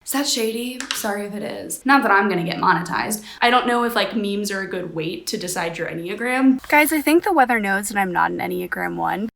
Is that shady? Sorry if it is. Not that I'm gonna get monetized. I don't know if like memes are a good weight to decide your Enneagram. Guys, I think the weather knows that I'm not an Enneagram 1.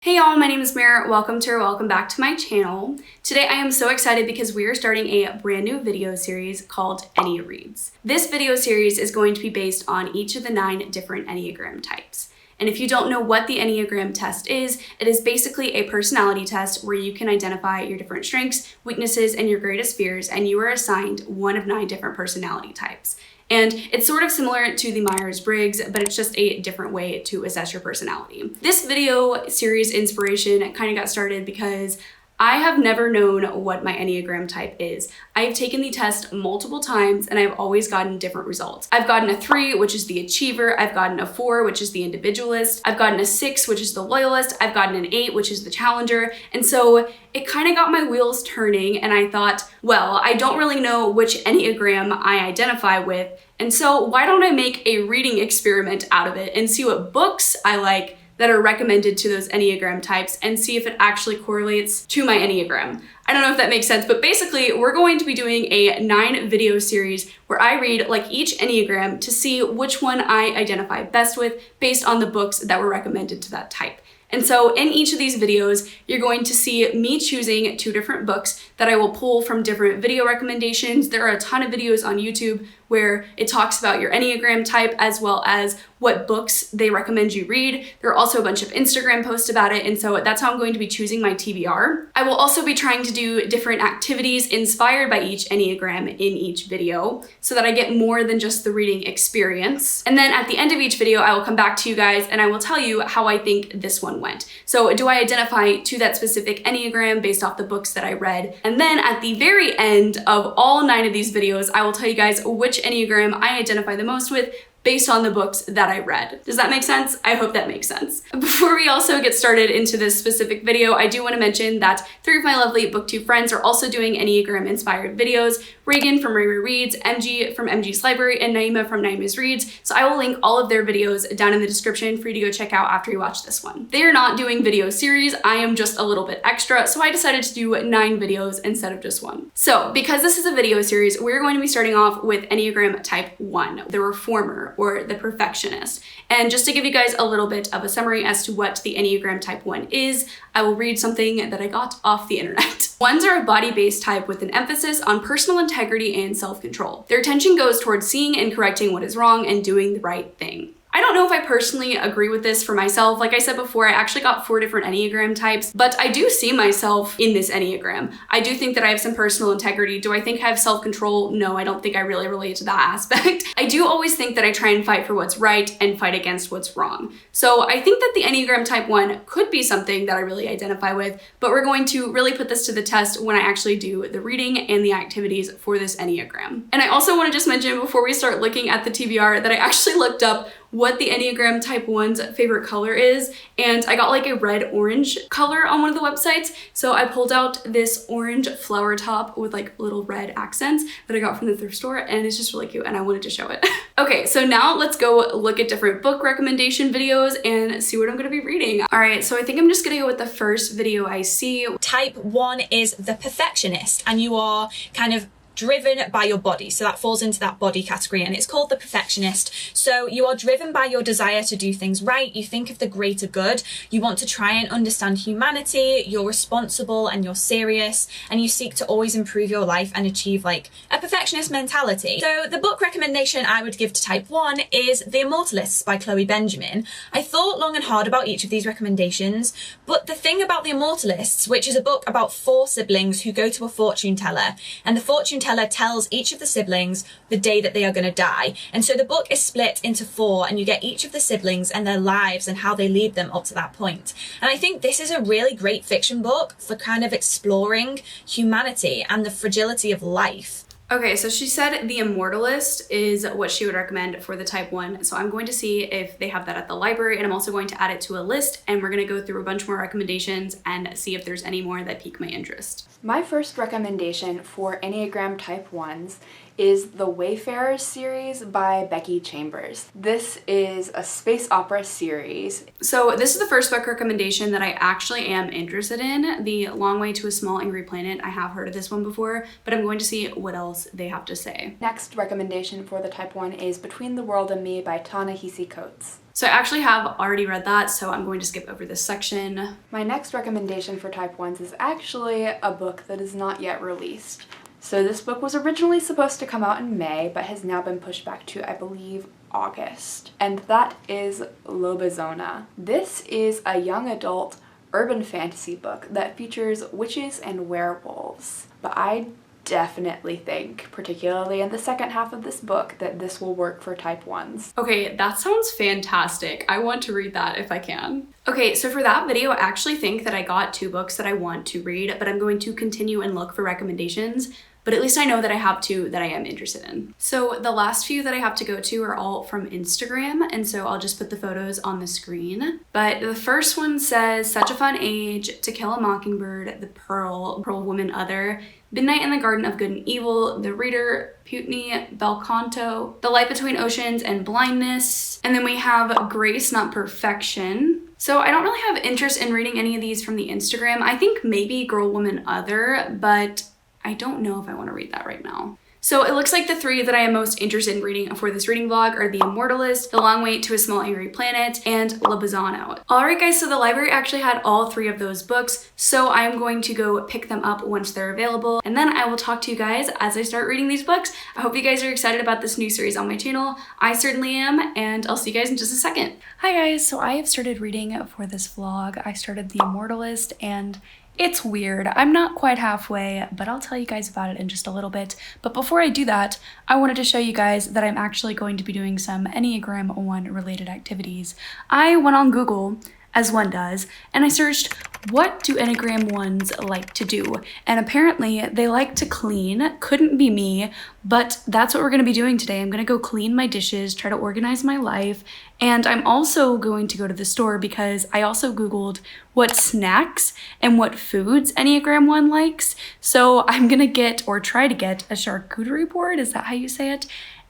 Hey y'all, my name is Mira. Welcome back to my channel. Today I am so excited because we are starting a brand new video series called ENNEAREADS. This video series is going to be based on each of the 9 different Enneagram types. And if you don't know what the Enneagram test is, it is basically a personality test where you can identify your different strengths, weaknesses, and your greatest fears, and you are assigned one of 9 different personality types. And it's sort of similar to the Myers-Briggs, but it's just a different way to assess your personality. This video series inspiration kind of got started because I have never known what my Enneagram type is. I've taken the test multiple times and I've always gotten different results. I've gotten a 3, which is the achiever. I've gotten a 4, which is the individualist. I've gotten a 6, which is the loyalist. I've gotten an 8, which is the challenger. And so it kind of got my wheels turning and I thought, well, I don't really know which Enneagram I identify with. And so why don't I make a reading experiment out of it and see what books I like that are recommended to those Enneagram types and see if it actually correlates to my Enneagram. I don't know if that makes sense, but basically we're going to be doing a 9 video series where I read like each Enneagram to see which one I identify best with based on the books that were recommended to that type. And so in each of these videos, you're going to see me choosing 2 different books that I will pull from different video recommendations. There are a ton of videos on YouTube where it talks about your Enneagram type as well as what books they recommend you read. There are also a bunch of Instagram posts about it, and so that's how I'm going to be choosing my TBR. I will also be trying to do different activities inspired by each Enneagram in each video so that I get more than just the reading experience. And then at the end of each video, I will come back to you guys and I will tell you how I think this one went. So do I identify to that specific Enneagram based off the books that I read? And then at the very end of all 9 of these videos, I will tell you guys which Enneagram I identify the most with based on the books that I read. Does that make sense? I hope that makes sense. Before we also get started into this specific video, I do want to mention that 3 of my lovely booktube friends are also doing Enneagram inspired videos. Reagan from Riri Reads, MG from MG's Library, and Naima from Naima's Reads. So I will link all of their videos down in the description for you to go check out after you watch this one. They are not doing video series, I am just a little bit extra, so I decided to do 9 videos instead of just 1. So because this is a video series, we're going to be starting off with Enneagram type 1, the reformer, or the perfectionist. And just to give you guys a little bit of a summary as to what the Enneagram type 1 is, I will read something that I got off the internet. Ones are a body-based type with an emphasis on personal integrity and self-control. Their attention goes towards seeing and correcting what is wrong and doing the right thing. I don't know if I personally agree with this for myself. Like I said before, I actually got 4 different Enneagram types, but I do see myself in this Enneagram. I do think that I have some personal integrity. Do I think I have self-control? No, I don't think I really relate to that aspect. I do always think that I try and fight for what's right and fight against what's wrong. So I think that the Enneagram type 1 could be something that I really identify with, but we're going to really put this to the test when I actually do the reading and the activities for this Enneagram. And I also want to just mention before we start looking at the TBR that I actually looked up what the Enneagram type 1's favorite color is, and I got like a red-orange color on one of the websites, so I pulled out this orange flower top with like little red accents that I got from the thrift store, and it's just really cute and I wanted to show it. Okay, so now let's go look at different book recommendation videos and see what I'm gonna be reading. All right, so I think I'm just gonna go with the first video I see. Type 1 is the perfectionist, and you are kind of driven by your body, so that falls into that body category, and it's called the perfectionist. So you are driven by your desire to do things right. You think of the greater good. You want to try and understand humanity. You're responsible and you're serious, and you seek to always improve your life and achieve like a perfectionist mentality. So the book recommendation I would give to type 1 is The Immortalists by Chloe Benjamin. I thought long and hard about each of these recommendations, but the thing about The Immortalists, which is a book about 4 siblings who go to a fortune teller, and the fortune teller tells each of the siblings the day that they are going to die. And so the book is split into 4, and you get each of the siblings and their lives and how they lead them up to that point. And I think this is a really great fiction book for kind of exploring humanity and the fragility of life. Okay, so she said The Immortalist is what she would recommend for the type 1. So I'm going to see if they have that at the library, and I'm also going to add it to a list, and we're going to go through a bunch more recommendations and see if there's any more that pique my interest. My first recommendation for Enneagram type 1s is The Wayfarers series by Becky Chambers. This is a space opera series. So this is the first book recommendation that I actually am interested in, The Long Way to a Small Angry Planet. I have heard of this one before, but I'm going to see what else they have to say. Next recommendation for the type 1 is Between the World and Me by Ta-Nehisi Coates. So I actually have already read that, so I'm going to skip over this section. My next recommendation for type 1s is actually a book that is not yet released. So this book was originally supposed to come out in May, but has now been pushed back to, I believe, August. And that is Lobezona. This is a young adult urban fantasy book that features witches and werewolves. But I definitely think, particularly in the second half of this book, that this will work for type 1s. Okay, that sounds fantastic. I want to read that if I can. Okay, so for that video, I actually think that I got 2 books that I want to read, but I'm going to continue and look for recommendations. But at least I know that I have 2 that I am interested in. So the last few that I have to go to are all from Instagram, and so I'll just put the photos on the screen. But the first one says, Such a Fun Age, To Kill a Mockingbird, The Pearl Woman Other, Midnight in the Garden of Good and Evil, The Reader, Putney, Bel Canto, The Light Between Oceans and Blindness. And then we have Grace Not Perfection. So I don't really have interest in reading any of these from the Instagram. I think maybe Girl, Woman, Other, but I don't know if I want to read that right now. So it looks like the 3 that I am most interested in reading for this reading vlog are The Immortalist, The Long Way to a Small Angry Planet, and Lobezona. Alright guys, so the library actually had all 3 of those books, so I am going to go pick them up once they're available, and then I will talk to you guys as I start reading these books. I hope you guys are excited about this new series on my channel. I certainly am, and I'll see you guys in just a second. Hi guys, so I have started reading for this vlog. I started The Immortalist, and it's weird. I'm not quite halfway, but I'll tell you guys about it in just a little bit. But before I do that, I wanted to show you guys that I'm actually going to be doing some Enneagram 1 related activities. I went on Google, as one does, and I searched, what do Enneagram 1s like to do? And apparently they like to clean. Couldn't be me, but that's what we're gonna be doing today. I'm gonna go clean my dishes, try to organize my life, and I'm also going to go to the store because I also Googled what snacks and what foods Enneagram 1 likes. So I'm gonna get, or try to get, a charcuterie board, is that how you say it?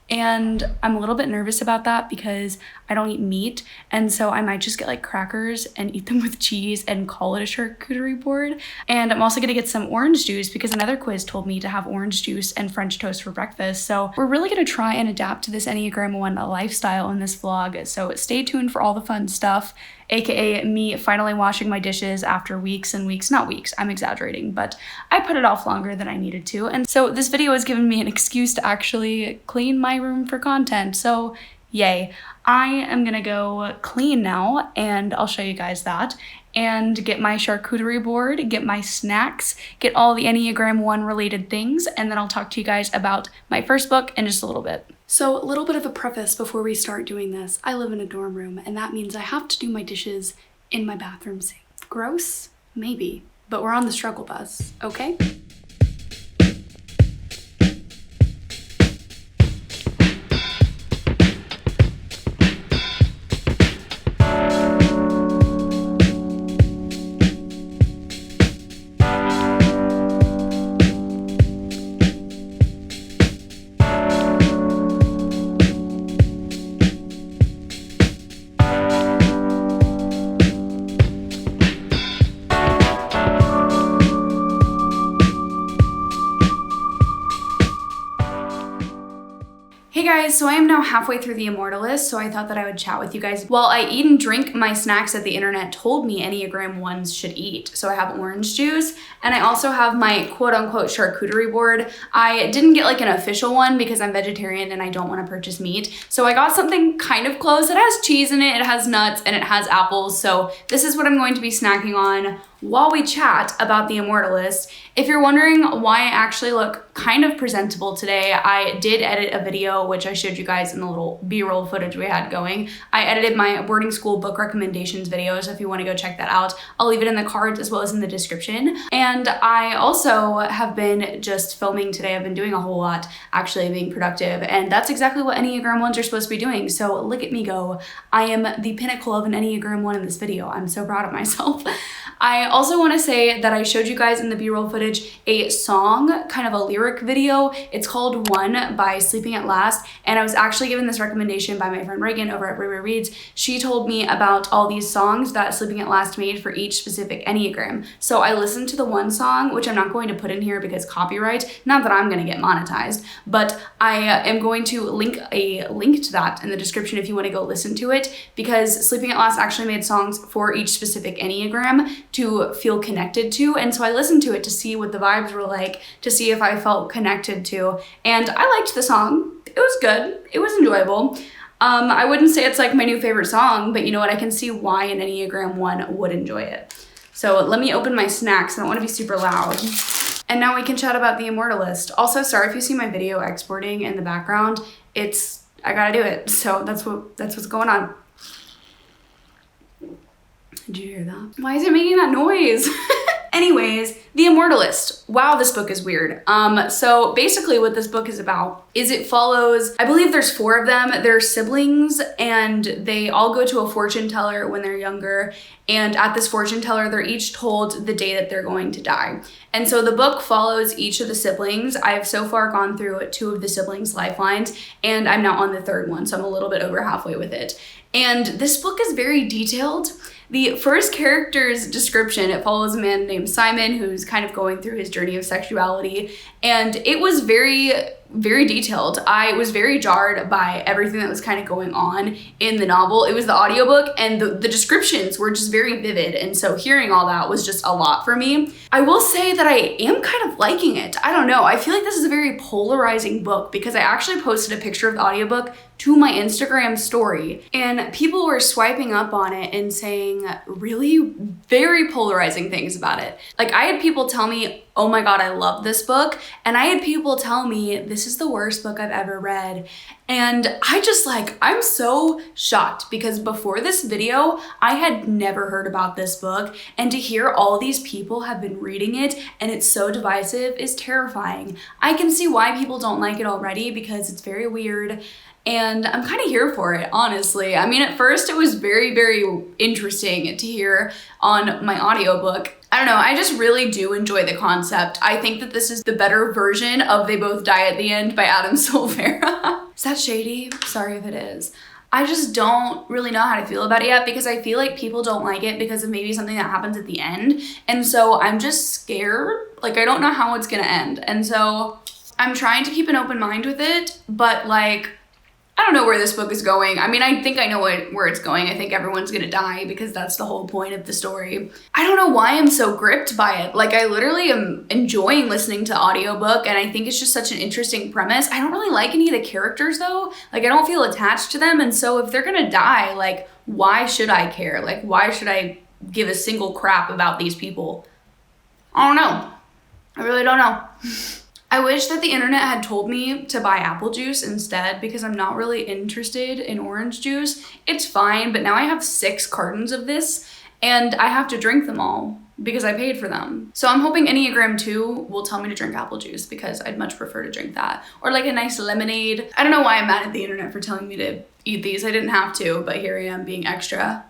And I'm a little bit nervous about that because I don't eat meat, and so I might just get like crackers and eat them with cheese and call it a charcuterie board. And I'm also gonna get some orange juice because another quiz told me to have orange juice and French toast for breakfast. So we're really gonna try and adapt to this Enneagram 1 lifestyle in this vlog, so stay tuned for all the fun stuff, aka me finally washing my dishes after weeks and weeks, not weeks, I'm exaggerating, but I put it off longer than I needed to. And so this video has given me an excuse to actually clean my room for content, so yay. I am gonna go clean now, and I'll show you guys that, and get my charcuterie board, get my snacks, get all the Enneagram 1 related things, and then I'll talk to you guys about my first book in just a little bit. So a little bit of a preface before we start doing this. I live in a dorm room, and that means I have to do my dishes in my bathroom sink. Gross? Maybe, but we're on the struggle bus, okay? Hey guys, so I am now halfway through The Immortalist, so I thought that I would chat with you guys while I eat and drink my snacks that the internet told me Enneagram 1s should eat. So I have orange juice, and I also have my quote-unquote charcuterie board. I didn't get like an official one because I'm vegetarian and I don't want to purchase meat, so I got something kind of close. It has cheese in it, it has nuts, and it has apples, so this is what I'm going to be snacking on while we chat about The Immortalist. If you're wondering why I actually look kind of presentable today, I did edit a video, which I showed you guys in the little B-roll footage we had going. I edited my boarding school book recommendations video, so if you want to go check that out, I'll leave it in the cards as well as in the description. And I also have been just filming today. I've been doing a whole lot, actually being productive, and that's exactly what Enneagram 1s are supposed to be doing, so look at me go. I am the pinnacle of an Enneagram 1 in this video. I'm so proud of myself. I also want to say that I showed you guys in the B-roll footage a song, kind of a lyric video. It's called One by Sleeping at Last, and I was actually given this recommendation by my friend Reagan over at Reads. She told me about all these songs that Sleeping at Last made for each specific Enneagram. So I listened to the one song, which I'm not going to put in here because copyright, not that I'm going to get monetized, but I am going to link a link to that in the description if you want to go listen to it, because Sleeping at Last actually made songs for each specific Enneagram to feel connected to. And so I listened to it to see what the vibes were like, to see if I felt connected to. And I liked the song. It was good. It was enjoyable. I wouldn't say it's like my new favorite song, but you know what? I can see why an Enneagram 1 would enjoy it. So let me open my snacks. I don't want to be super loud. And now we can chat about the Immortalist. Also, sorry if you see my video exporting in the background. I gotta do it. So that's what's going on. Did you hear that? Why is it making that noise? Anyways, The Immortalist. Wow, this book is weird. So basically what this book is about is it follows, I believe there's 4 of them. They're siblings and they all go to a fortune teller when they're younger. And at this fortune teller, they're each told the day that they're going to die. And so the book follows each of the siblings. I've so far gone through 2 of the siblings' lifelines, and I'm now on the 3rd one, so I'm a little bit over halfway with it. And this book is very detailed. The first character's description, it follows a man named Simon who's kind of going through his journey of sexuality, and it was very, very detailed. I was very jarred by everything that was kind of going on in the novel. It was the audiobook, and the descriptions were just very vivid, and so hearing all that was just a lot for me. I will say that I am kind of liking it. I don't know. I feel like this is a very polarizing book because I actually posted a picture of the audiobook to my Instagram story, and people were swiping up on it and saying really very polarizing things about it. Like, I had people tell me, oh my God, I love this book. And I had people tell me, this is the worst book I've ever read. And I'm so shocked because before this video, I had never heard about this book. And to hear all these people have been reading it and it's so divisive is terrifying. I can see why people don't like it already because it's very weird. And I'm kind of here for it, honestly. I mean, at first it was very, very interesting to hear on my audiobook. I don't know, I just really do enjoy the concept. I think that this is the better version of They Both Die at the End by Adam Silvera. Is that shady? Sorry if it is. I just don't really know how to feel about it yet because I feel like people don't like it because of maybe something that happens at the end. And so I'm just scared. Like, I don't know how it's gonna end. And so I'm trying to keep an open mind with it, but like, I don't know where this book is going. I mean, I think I know where it's going. I think everyone's gonna die because that's the whole point of the story. I don't know why I'm so gripped by it. Like, I literally am enjoying listening to the audiobook, and I think it's just such an interesting premise. I don't really like any of the characters though. Like, I don't feel attached to them, and so if they're gonna die, like, why should I care? Like, why should I give a single crap about these people? I don't know. I really don't know. I wish that the internet had told me to buy apple juice instead because I'm not really interested in orange juice. It's fine, but now I have 6 cartons of this and I have to drink them all because I paid for them. So I'm hoping Enneagram 2 will tell me to drink apple juice because I'd much prefer to drink that. Or like a nice lemonade. I don't know why I'm mad at the internet for telling me to eat these. I didn't have to, but here I am being extra.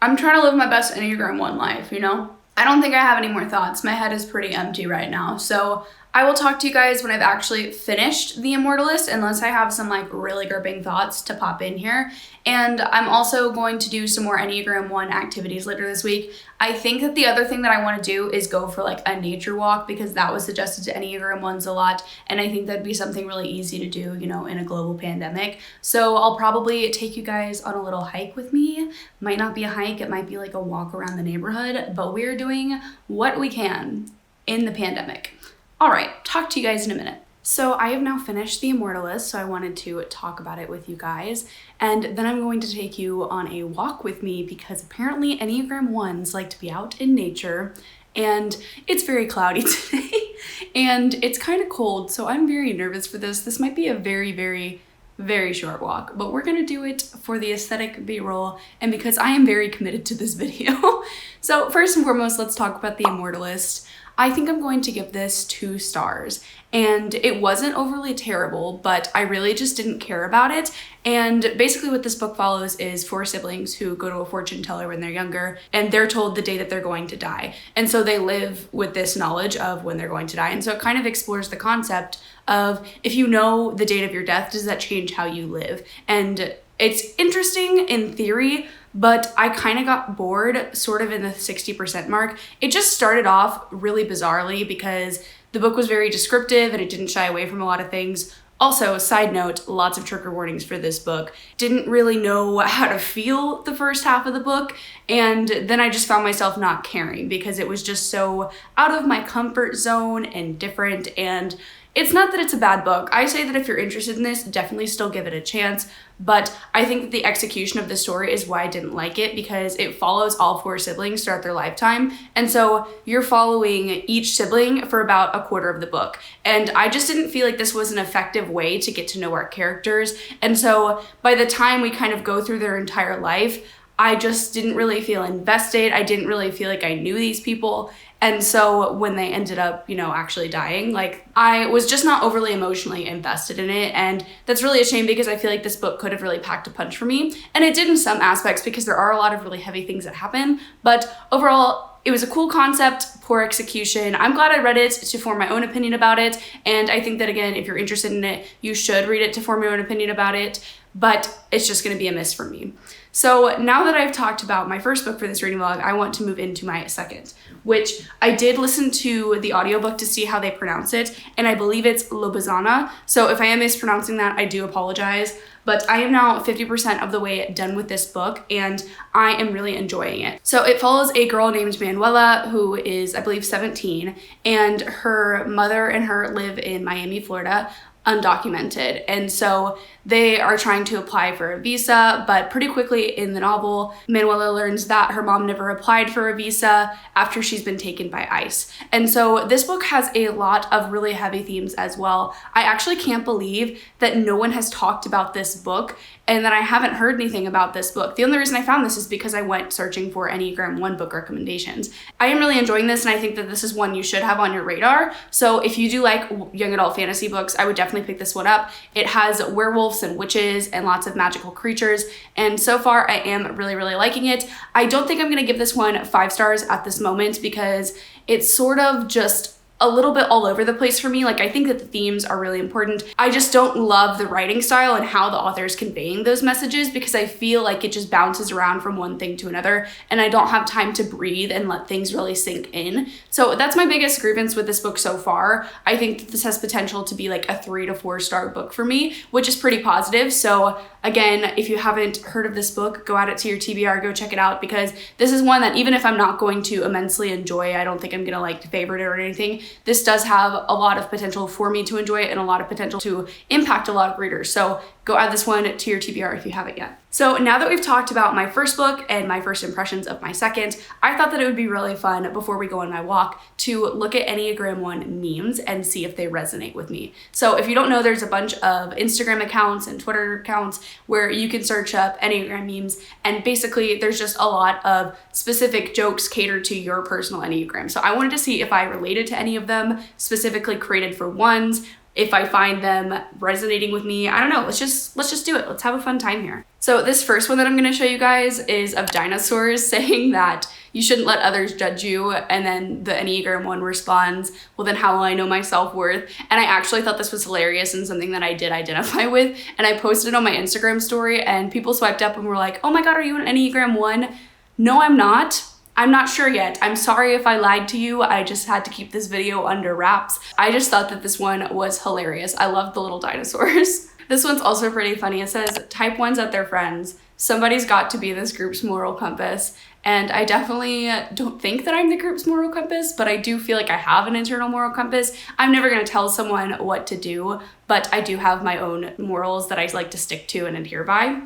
I'm trying to live my best Enneagram 1 life, you know? I don't think I have any more thoughts. My head is pretty empty right now. So I will talk to you guys when I've actually finished The Immortalist, unless I have some like really gripping thoughts to pop in here. And I'm also going to do some more Enneagram 1 activities later this week. I think that the other thing that I want to do is go for like a nature walk because that was suggested to Enneagram 1s a lot. And I think that'd be something really easy to do, you know, in a global pandemic. So I'll probably take you guys on a little hike with me. Might not be a hike, it might be like a walk around the neighborhood, but we're doing what we can in the pandemic. All right, talk to you guys in a minute. So I have now finished The Immortalist, so I wanted to talk about it with you guys. And then I'm going to take you on a walk with me because apparently Enneagram 1s like to be out in nature, and it's very cloudy today and it's kind of cold, so I'm very nervous for this. This might be a very, very, very short walk, but we're gonna do it for the aesthetic B-roll and because I am very committed to this video. So first and foremost, let's talk about The Immortalist. I think I'm going to give this 2 stars. And it wasn't overly terrible, but I really just didn't care about it. And basically what this book follows is 4 siblings who go to a fortune teller when they're younger, and they're told the day that they're going to die. And so they live with this knowledge of when they're going to die. And so it kind of explores the concept of, if you know the date of your death, does that change how you live? And it's interesting in theory, but I kind of got bored sort of in the 60% mark. It just started off really bizarrely because the book was very descriptive and it didn't shy away from a lot of things. Also, side note, lots of trigger warnings for this book. Didn't really know how to feel the first half of the book, and then I just found myself not caring because it was just so out of my comfort zone and different. And it's not that it's a bad book. I say that if you're interested in this, definitely still give it a chance. But I think that the execution of the story is why I didn't like it, because it follows all 4 siblings throughout their lifetime. And so you're following each sibling for about a quarter of the book. And I just didn't feel like this was an effective way to get to know our characters. And so by the time we kind of go through their entire life, I just didn't really feel invested. I didn't really feel like I knew these people. And so when they ended up, actually dying, I was just not overly emotionally invested in it. And that's really a shame because I feel like this book could have really packed a punch for me. And it did in some aspects because there are a lot of really heavy things that happen. But overall, it was a cool concept, poor execution. I'm glad I read it to form my own opinion about it. And I think that, again, if you're interested in it, you should read it to form your own opinion about it. But it's just going to be a miss for me. So now that I've talked about my first book for this reading vlog, I want to move into my second, which I did listen to the audiobook to see how they pronounce it, and I believe it's Lobazana. So if I am mispronouncing that, I do apologize. But I am now 50% of the way done with this book, and I am really enjoying it. So it follows a girl named Manuela, who is, I believe, 17, and her mother and her live in Miami, Florida, undocumented. And so they are trying to apply for a visa, but pretty quickly in the novel, Manuela learns that her mom never applied for a visa after she's been taken by ICE. And so this book has a lot of really heavy themes as well. I actually can't believe that no one has talked about this book and that I haven't heard anything about this book. The only reason I found this is because I went searching for Enneagram 1 book recommendations. I am really enjoying this, and I think that this is one you should have on your radar. So if you do like young adult fantasy books, I would definitely pick this one up. It has werewolves and witches and lots of magical creatures, and so far I am really, really liking it. I don't think I'm gonna give this one 5 stars at this moment because it's sort of just a little bit all over the place for me. I think that the themes are really important. I just don't love the writing style and how the author is conveying those messages because I feel like it just bounces around from one thing to another and I don't have time to breathe and let things really sink in. So that's my biggest grievance with this book so far. I think that this has potential to be a 3 to 4 star book for me, which is pretty positive. So again, if you haven't heard of this book, go add it to your TBR, go check it out, because this is one that even if I'm not going to immensely enjoy, I don't think I'm gonna favorite it or anything. This does have a lot of potential for me to enjoy it and a lot of potential to impact a lot of readers. So go add this one to your TBR if you haven't yet. So now that we've talked about my first book and my first impressions of my second, I thought that it would be really fun before we go on my walk to look at Enneagram 1 memes and see if they resonate with me. So if you don't know, there's a bunch of Instagram accounts and Twitter accounts where you can search up Enneagram memes, and basically there's just a lot of specific jokes catered to your personal Enneagram. So I wanted to see if I related to any of them, specifically created for ones, if I find them resonating with me. I don't know, let's just do it. Let's have a fun time here. So this first one that I'm gonna show you guys is of dinosaurs saying that you shouldn't let others judge you, and then the Enneagram 1 responds, well then how will I know my self-worth? And I actually thought this was hilarious and something that I did identify with, and I posted it on my Instagram story and people swiped up and were like, oh my god, are you an Enneagram 1? No, I'm not. I'm not sure yet. I'm sorry if I lied to you. I just had to keep this video under wraps. I just thought that this one was hilarious. I love the little dinosaurs. This one's also pretty funny. It says, type 1s at their friends. Somebody's got to be this group's moral compass. And I definitely don't think that I'm the group's moral compass, but I do feel like I have an internal moral compass. I'm never gonna tell someone what to do, but I do have my own morals that I like to stick to and adhere by.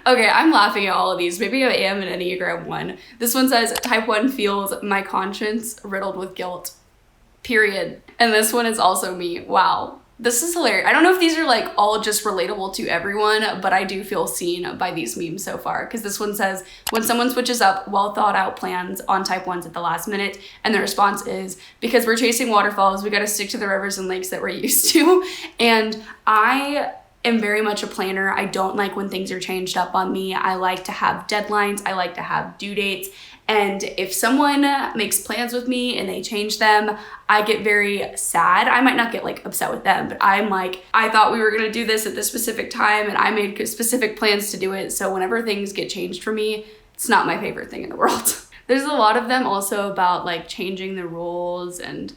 Okay, I'm laughing at all of these. Maybe I am an Enneagram 1. This one says, type 1 feels my conscience riddled with guilt, period. And this one is also me. Wow. This is hilarious. I don't know if these are like all just relatable to everyone, but I do feel seen by these memes so far, because this one says, when someone switches up well thought out plans on type 1s at the last minute, and the response is, because we're chasing waterfalls, we got to stick to the rivers and lakes that we're used to. And I am very much a planner. I don't like when things are changed up on me. I like to have deadlines. I like to have due dates. And if someone makes plans with me and they change them, I get very sad. I might not get like upset with them, but I'm like, I thought we were gonna do this at this specific time and I made specific plans to do it. So whenever things get changed for me, it's not my favorite thing in the world. There's a lot of them also about like changing the rules and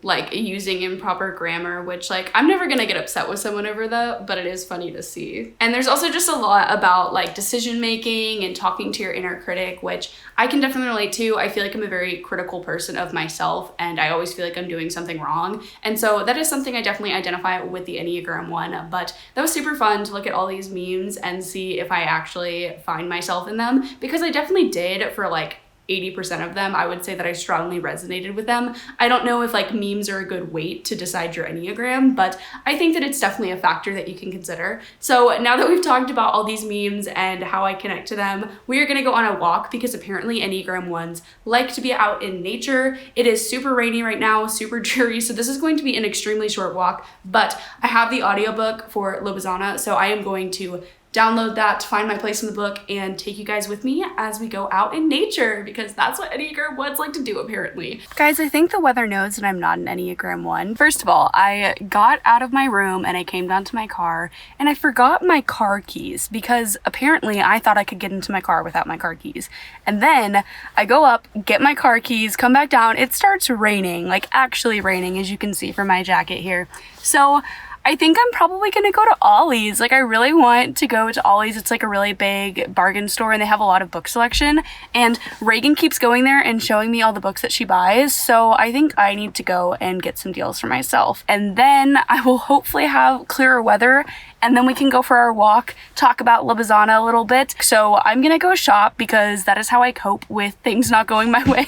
like using improper grammar, which like I'm never gonna get upset with someone over that, but it is funny to see. And there's also just a lot about like decision making and talking to your inner critic, which I can definitely relate to. I feel like I'm a very critical person of myself and I always feel like I'm doing something wrong. And so that is something I definitely identify with the Enneagram 1, but that was super fun to look at all these memes and see if I actually find myself in them, because I definitely did for like 80% of them. I would say that I strongly resonated with them. I don't know if like memes are a good weight to decide your Enneagram, but I think that it's definitely a factor that you can consider. So now that we've talked about all these memes and how I connect to them, we are gonna go on a walk because apparently Enneagram 1s like to be out in nature. It is super rainy right now, super dreary, so this is going to be an extremely short walk, but I have the audiobook for Lobizana, so I am going to download that to find my place in the book and take you guys with me as we go out in nature, because that's what Enneagram 1s like to do apparently. Guys, I think the weather knows that I'm not an Enneagram 1. First of all, I got out of my room and I came down to my car and I forgot my car keys, because apparently I thought I could get into my car without my car keys. And then I go up, get my car keys, come back down, it starts raining, like actually raining, as you can see from my jacket here. So I think I'm probably gonna go to Ollie's. Like I really want to go to Ollie's. It's like a really big bargain store and they have a lot of book selection, and Reagan keeps going there and showing me all the books that she buys. So I think I need to go and get some deals for myself. And then I will hopefully have clearer weather and then we can go for our walk, talk about Lobizana a little bit. So I'm gonna go shop because that is how I cope with things not going my way.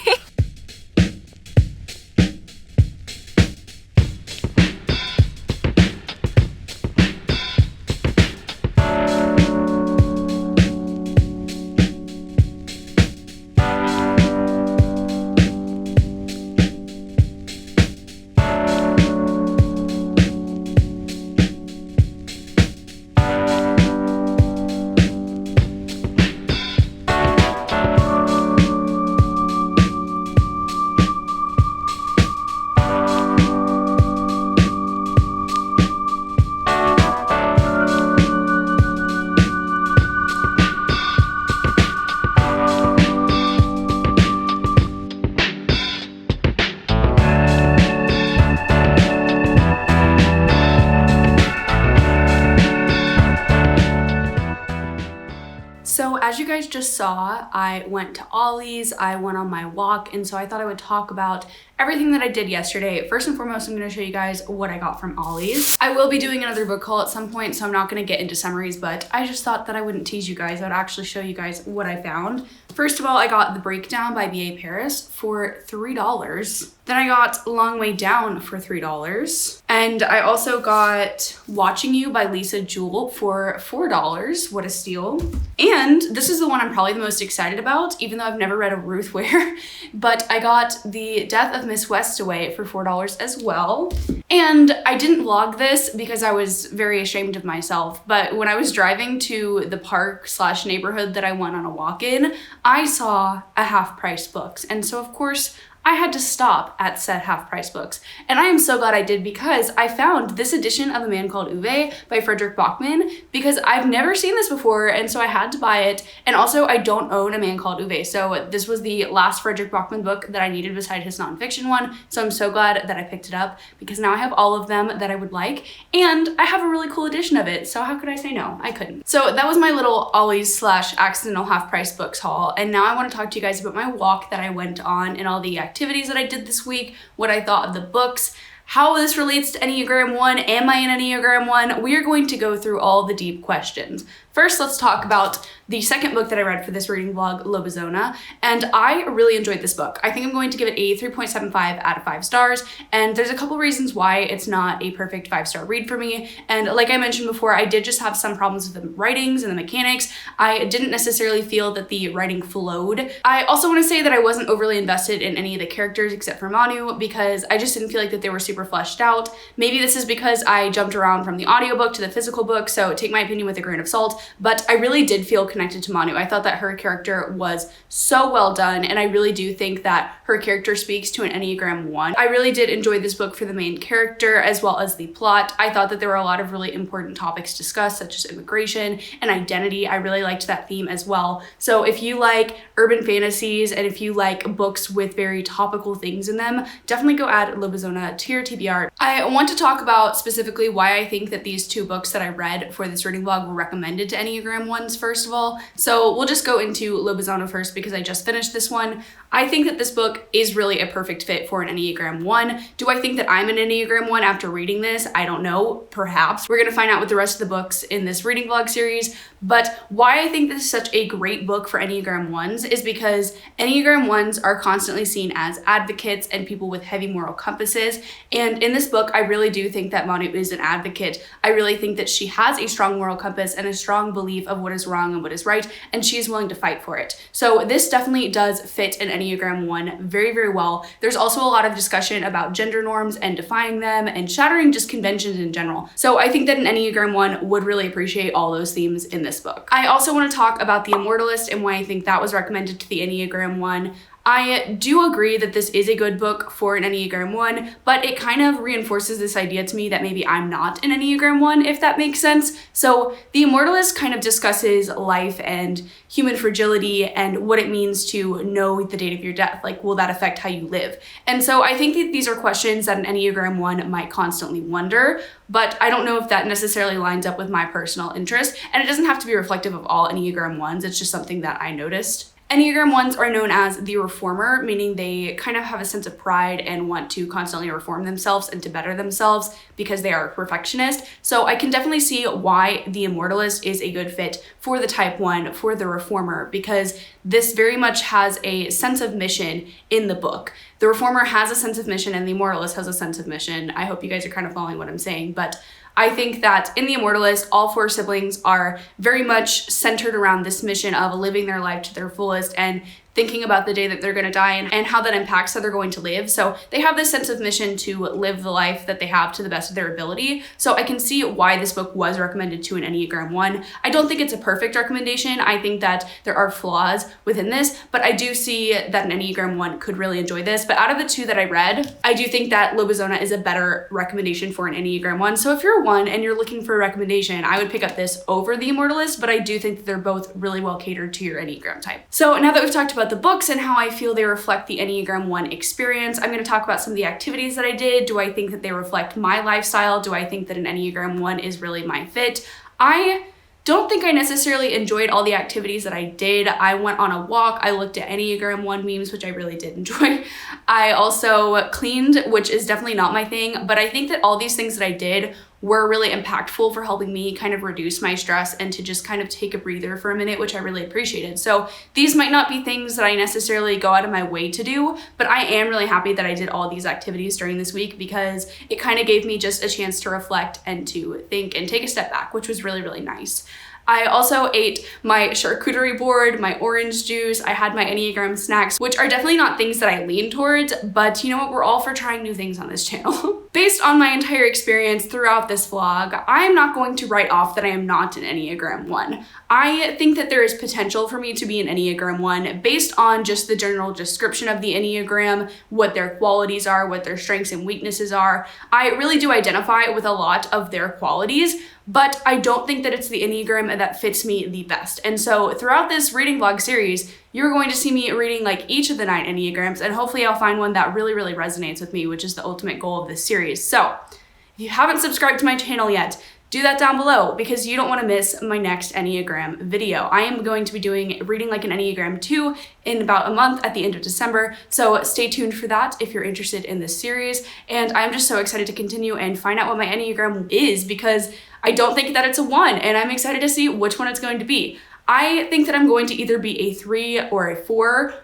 So as you guys just saw, I went to Ollie's, I went on my walk, and so I thought I would talk about everything that I did yesterday. First and foremost, I'm gonna show you guys what I got from Ollie's. I will be doing another book haul at some point, so I'm not gonna get into summaries, but I just thought that I wouldn't tease you guys. I would actually show you guys what I found. First of all, I got The Breakdown by B.A. Paris for $3. Then I got Long Way Down for $3. And I also got Watching You by Lisa Jewell for $4. What a steal. And this is the one I'm probably the most excited about, even though I've never read a Ruth Ware, but I got The Death of Miss Westaway for $4 as well. And I didn't vlog this because I was very ashamed of myself, but when I was driving to the park / neighborhood that I went on a walk in, I saw a half price books. And so of course, I had to stop at said half price books. And I am so glad I did, because I found this edition of A Man Called Uwe by Frederick Bachman, because I've never seen this before, and so I had to buy it. And also I don't own A Man Called Uwe, so this was the last Frederick Bachman book that I needed beside his nonfiction one. So I'm so glad that I picked it up, because now I have all of them that I would like, and I have a really cool edition of it. So how could I say no? I couldn't. So that was my little Ollie's / accidental half price books haul. And now I want to talk to you guys about my walk that I went on and all the activities that I did this week, what I thought of the books, how this relates to Enneagram 1, am I an Enneagram 1? We are going to go through all the deep questions. First, let's talk about the second book that I read for this reading vlog, Lobizona, and I really enjoyed this book. I think I'm going to give it a 3.75 out of 5 stars, and there's a couple reasons why it's not a perfect 5-star read for me. And like I mentioned before, I did just have some problems with the writings and the mechanics. I didn't necessarily feel that the writing flowed. I also want to say that I wasn't overly invested in any of the characters except for Manu, because I just didn't feel like that they were super fleshed out. Maybe this is because I jumped around from the audiobook to the physical book, so take my opinion with a grain of salt. But I really did feel connected to Manu. I thought that her character was so well done, and I really do think that her character speaks to an Enneagram 1. I really did enjoy this book for the main character as well as the plot. I thought that there were a lot of really important topics discussed, such as immigration and identity. I really liked that theme as well. So if you like urban fantasies and if you like books with very topical things in them, definitely go add Lobizona to your TBR. I want to talk about specifically why I think that these two books that I read for this reading vlog were recommended to Enneagram 1s first of all. So we'll just go into Lobizona first because I just finished this one. I think that this book is really a perfect fit for an Enneagram 1. Do I think that I'm an Enneagram 1 after reading this? I don't know, perhaps. We're gonna find out with the rest of the books in this reading vlog series, but why I think this is such a great book for Enneagram 1s is because Enneagram 1s are constantly seen as advocates and people with heavy moral compasses, and in this book, I really do think that Manu is an advocate. I really think that she has a strong moral compass and a strong belief of what is wrong and what is right, and she is willing to fight for it. So this definitely does fit an Enneagram 1 very, very well. There's also a lot of discussion about gender norms and defying them and shattering just conventions in general. So I think that an Enneagram 1 would really appreciate all those themes in this book. I also want to talk about the Immortalist and why I think that was recommended to the Enneagram 1. I do agree that this is a good book for an Enneagram 1, but it kind of reinforces this idea to me that maybe I'm not an Enneagram 1, if that makes sense. So the Immortalist kind of discusses life and human fragility and what it means to know the date of your death. Like, will that affect how you live? And so I think that these are questions that an Enneagram 1 might constantly wonder, but I don't know if that necessarily lines up with my personal interest. And it doesn't have to be reflective of all Enneagram 1s. It's just something that I noticed. Enneagram 1s are known as the reformer, meaning they kind of have a sense of pride and want to constantly reform themselves and to better themselves because they are a perfectionist. So I can definitely see why the Immortalist is a good fit for the type 1, for the reformer, because this very much has a sense of mission in the book. The reformer has a sense of mission and the Immortalist has a sense of mission. I hope you guys are kind of following what I'm saying, but I think that in the Immortalist, all 4 siblings are very much centered around this mission of living their life to their fullest and thinking about the day that they're gonna die and how that impacts how they're going to live. So they have this sense of mission to live the life that they have to the best of their ability. So I can see why this book was recommended to an Enneagram 1. I don't think it's a perfect recommendation. I think that there are flaws within this, but I do see that an Enneagram 1 could really enjoy this. But out of the 2 that I read, I do think that Lobizona is a better recommendation for an Enneagram 1. So if you're a 1 and you're looking for a recommendation, I would pick up this over the Immortalist, but I do think that they're both really well catered to your Enneagram type. So now that we've talked about the books and how I feel they reflect the Enneagram 1 experience, I'm going to talk about some of the activities that I did. Do I think that they reflect my lifestyle? Do I think that an Enneagram 1 is really my fit? I don't think I necessarily enjoyed all the activities that I did. I went on a walk, I looked at Enneagram 1 memes, which I really did enjoy. I also cleaned, which is definitely not my thing, but I think that all these things that I did were really impactful for helping me kind of reduce my stress and to just kind of take a breather for a minute, which I really appreciated. So these might not be things that I necessarily go out of my way to do, but I am really happy that I did all these activities during this week because it kind of gave me just a chance to reflect and to think and take a step back, which was really, really nice. I also ate my charcuterie board, my orange juice, I had my Enneagram snacks, which are definitely not things that I lean towards, but you know what, we're all for trying new things on this channel. Based on my entire experience throughout this vlog, I am not going to write off that I am not an Enneagram 1. I think that there is potential for me to be an Enneagram 1 based on just the general description of the Enneagram, what their qualities are, what their strengths and weaknesses are. I really do identify with a lot of their qualities, but I don't think that it's the Enneagram that fits me the best. And so throughout this reading vlog series, you're going to see me reading like each of the 9 Enneagrams, and hopefully I'll find one that really, really resonates with me, which is the ultimate goal of this series. So if you haven't subscribed to my channel yet, do that down below because you don't want to miss my next Enneagram video. I am going to be reading like an Enneagram 2 in about a month at the end of December. So stay tuned for that if you're interested in this series. And I'm just so excited to continue and find out what my Enneagram is because I don't think that it's a 1, and I'm excited to see which one it's going to be. I think that I'm going to either be a 3 or a 4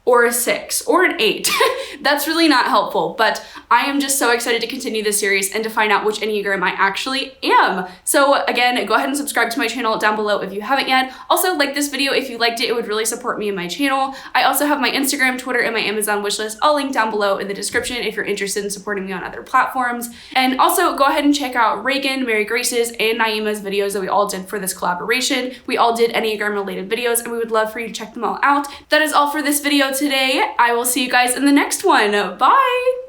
or a 6 or an 8. That's really not helpful, but I am just so excited to continue this series and to find out which Enneagram I actually am. So again, go ahead and subscribe to my channel down below if you haven't yet. Also, like this video if you liked it. It would really support me and my channel. I also have my Instagram, Twitter, and my Amazon wishlist all linked down below in the description if you're interested in supporting me on other platforms. And also go ahead and check out Reagan, Mary Grace's, and Naima's videos that we all did for this collaboration. We all did Enneagram related videos, and we would love for you to check them all out. That is all for this video today. I will see you guys in the next one. Bye!